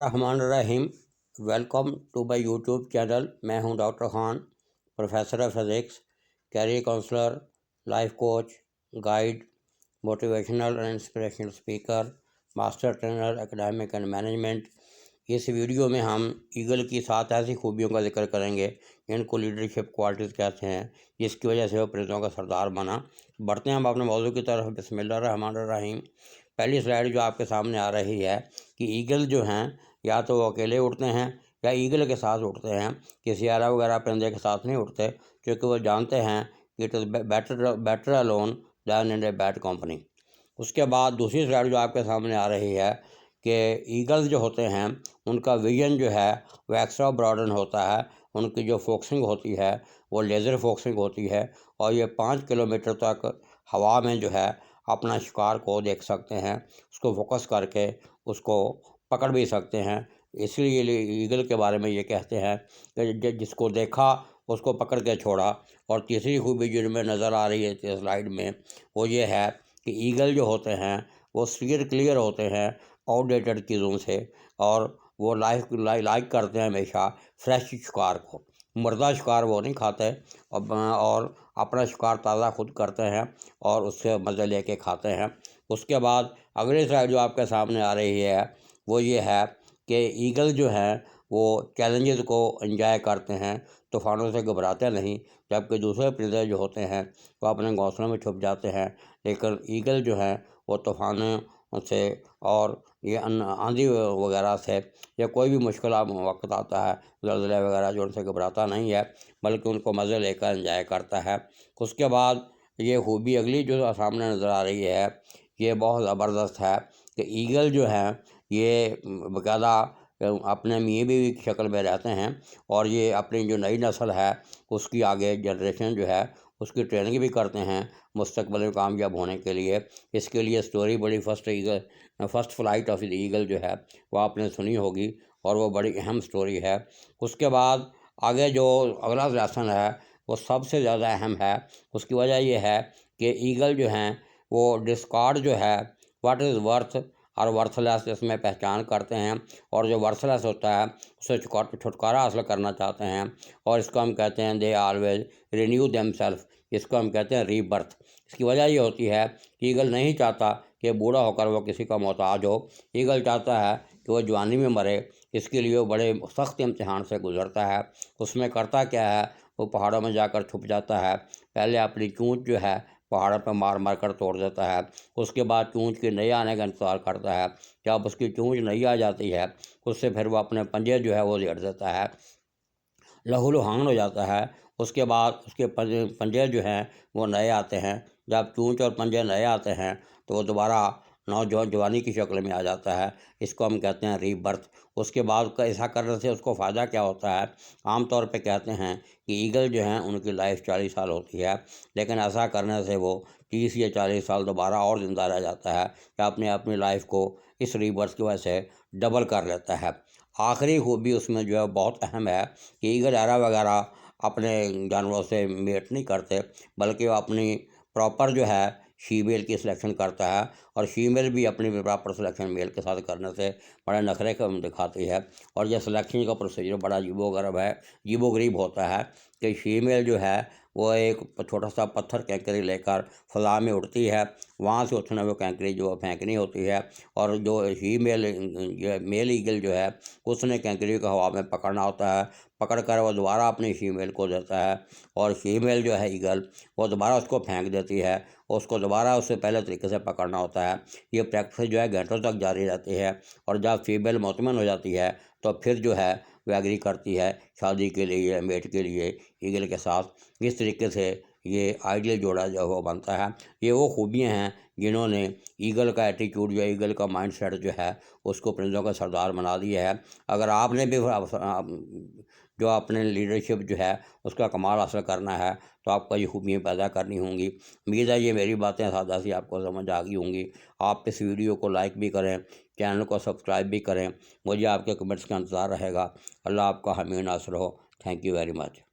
الرحمن الرحیم، welcome to my YouTube channel. میں ہوں doctor Khan, professor of physics, career counsellor, life coach, guide, motivational and inspirational speaker, master trainer academic and management. اس video میں ہم eagle کی 7 ایسی خوبیوں کا ذکر کریں گے جن کو لیڈرشپ کوالٹیز کہتے ہیں، جس کی وجہ سے وہ پرندوں کا سردار بنا۔ بڑھتے ہیں ہم اپنے موضوع کی طرف۔ بسم اللہ الرحمن الرحیم۔ پہلی سلائیڈ جو آپ کے سامنے آ رہی ہے کہ ایگل جو ہیں یا تو وہ اکیلے اڑتے ہیں یا ایگل کے ساتھ اڑتے ہیں، کسی آرا وغیرہ پرندے کے ساتھ نہیں اڑتے، کیونکہ وہ جانتے ہیں کہ it is better alone than in a bad company۔ اس کے بعد دوسری سلائیڈ جو آپ کے سامنے آ رہی ہے کہ ایگلز جو ہوتے ہیں ان کا ویژن جو ہے وہ ایکسٹرا براڈن ہوتا ہے، ان کی جو فوکسنگ ہوتی ہے وہ لیزر فوکسنگ ہوتی ہے، اور یہ 5 کلومیٹر تک ہوا میں جو ہے اپنا شکار کو دیکھ سکتے ہیں، اس کو فوکس کر کے اس کو پکڑ بھی سکتے ہیں۔ اس لیے ایگل کے بارے میں یہ کہتے ہیں کہ جس کو دیکھا اس کو پکڑ کے چھوڑا۔ اور تیسری خوبی جو میں نظر آ رہی ہے سلائیڈ میں وہ یہ ہے کہ ایگل جو ہوتے ہیں وہ اسٹیئر کلیئر ہوتے ہیں آؤٹ ڈیٹڈ چیزوں سے، اور وہ لائک کرتے ہیں ہمیشہ فریش شکار کو۔ مردہ شکار وہ نہیں کھاتے، اور اپنا شکار تازہ خود کرتے ہیں اور اس سے مزے لے کے کھاتے ہیں۔ اس کے بعد اگلی سلائیڈ جو آپ کے سامنے آ رہی ہے وہ یہ ہے کہ ایگل جو ہیں وہ چیلنجز کو انجوائے کرتے ہیں، طوفانوں سے گھبراتے نہیں، جبکہ دوسرے پرندے جو ہوتے ہیں وہ اپنے گھونسلوں میں چھپ جاتے ہیں، لیکن ایگل جو ہیں وہ طوفانوں سے اور یہ آندھی وغیرہ سے یا کوئی بھی مشکل وقت آتا ہے، زلزلے وغیرہ جو، ان سے گھبراتا نہیں ہے، بلکہ ان کو مزے لے کر انجوائے کرتا ہے۔ اس کے بعد یہ خوبی اگلی جو سامنے نظر آ رہی ہے یہ بہت زبردست ہے کہ ایگل جو ہیں یہ باقاعدہ اپنے میاں بیوی کی شکل میں رہتے ہیں، اور یہ اپنی جو نئی نسل ہے اس کی آگے جنریشن جو ہے اس کی ٹریننگ بھی کرتے ہیں مستقبل میں کامیاب ہونے کے لیے۔ اس کے لیے سٹوری بڑی فرسٹ فلائٹ آف ایگل جو ہے وہ آپ نے سنی ہوگی، اور وہ بڑی اہم سٹوری ہے۔ اس کے بعد آگے جو اگلا لیسن ہے وہ سب سے زیادہ اہم ہے۔ اس کی وجہ یہ ہے کہ ایگل جو ہیں وہ ڈسکارڈ جو ہے واٹ از ورتھ اور ورتھ لیس اس میں پہچان کرتے ہیں، اور جو ورتھ لیس ہوتا ہے اس سے چھٹکارا حاصل کرنا چاہتے ہیں، اور اس کو ہم کہتے ہیں they always renew them self, اس کو ہم کہتے ہیں ری برتھ۔ اس کی وجہ یہ ہوتی ہے کہ ایگل نہیں چاہتا کہ بوڑھا ہو کر وہ کسی کا محتاج ہو، ایگل چاہتا ہے کہ وہ جوانی میں مرے۔ اس کے لیے وہ بڑے سخت امتحان سے گزرتا ہے۔ اس میں کرتا کیا ہے، وہ پہاڑوں میں جا کر چھپ جاتا ہے، پہلے اپنی چونچ جو ہے پہاڑوں پہ مار مار کر توڑ دیتا ہے، اس کے بعد چونچ کے نئے آنے کا انتظار کرتا ہے، جب اس کی چونچ نہیں آ جاتی ہے اس سے پھر وہ اپنے پنجے جو ہے وہ لڑ دیتا ہے، لہو لہان ہو جاتا ہے۔ اس کے بعد اس کے پنجے جو ہیں وہ نئے آتے ہیں، جب چونچ اور پنجے نئے آتے ہیں تو وہ دوبارہ جوانی کی شکل میں آ جاتا ہے، اس کو ہم کہتے ہیں ری برتھ۔ اس کے بعد ایسا کرنے سے اس کو فائدہ کیا ہوتا ہے؟ عام طور پہ کہتے ہیں کہ ایگل جو ہیں ان کی لائف 40 سال ہوتی ہے، لیکن ایسا کرنے سے وہ 30 یا 40 سال دوبارہ اور زندہ رہ جاتا ہے، یا اپنی لائف کو اس ری برتھ کی وجہ سے ڈبل کر لیتا ہے۔ آخری خوبی اس میں جو ہے بہت اہم ہے کہ ایگل ایرا وغیرہ اپنے جانوروں سے میٹ نہیں کرتے، بلکہ وہ اپنی پراپر جو ہے فیمیل کی سلیکشن کرتا ہے، اور فیمیل بھی اپنی پراپر سلیکشن میل کے ساتھ کرنے سے بڑے نخرے دکھاتی ہے۔ اور یہ سلیکشن کا پروسیجر بڑا عجیب و غریب ہوتا ہے کہ فیمیل جو ہے وہ ایک چھوٹا سا پتھر کینکری لے کر فضا میں اڑتی ہے، وہاں سے اس نے وہ کینکری جو پھینکنی ہوتی ہے، اور جو میل ایگل جو ہے اس نے کینکری کو ہوا میں پکڑنا ہوتا ہے، پکڑ کر وہ دوبارہ اپنی فیمیل کو دیتا ہے، اور فیمیل جو ہے ایگل وہ دوبارہ اس کو پھینک دیتی ہے، اس کو دوبارہ اس سے پہلے طریقے سے پکڑنا ہوتا ہے۔ یہ پریکٹس جو ہے گھنٹوں تک جاری رہتی ہے، اور جب فیمیل مطمئن ہو جاتی ہے تو پھر جو ہے وہ ایگری کرتی ہے شادی کے لیے، میٹ کے لیے ایگل کے ساتھ۔ اس طریقے سے یہ آئیڈیل جوڑا جو وہ بنتا ہے۔ یہ وہ خوبیاں ہیں جنہوں نے ایگل کا ایٹیٹیوڈ یا ایگل کا مائنڈ سیٹ جو ہے اس کو پرندوں کا سردار بنا دیا ہے۔ اگر آپ نے بھی جو اپنے لیڈرشپ جو ہے اس کا کمال حاصل کرنا ہے تو آپ کو یہ خوبیاں پیدا کرنی ہوں گی۔ امید ہے یہ میری باتیں سادہ سی آپ کو سمجھ آ گئی ہوں گی۔ آپ اس ویڈیو کو لائک بھی کریں، چینل کو سبسکرائب بھی کریں، مجھے آپ کے کمنٹس کا انتظار رہے گا۔ اللہ آپ کا حامی ناصر ہو۔ Thank you very much.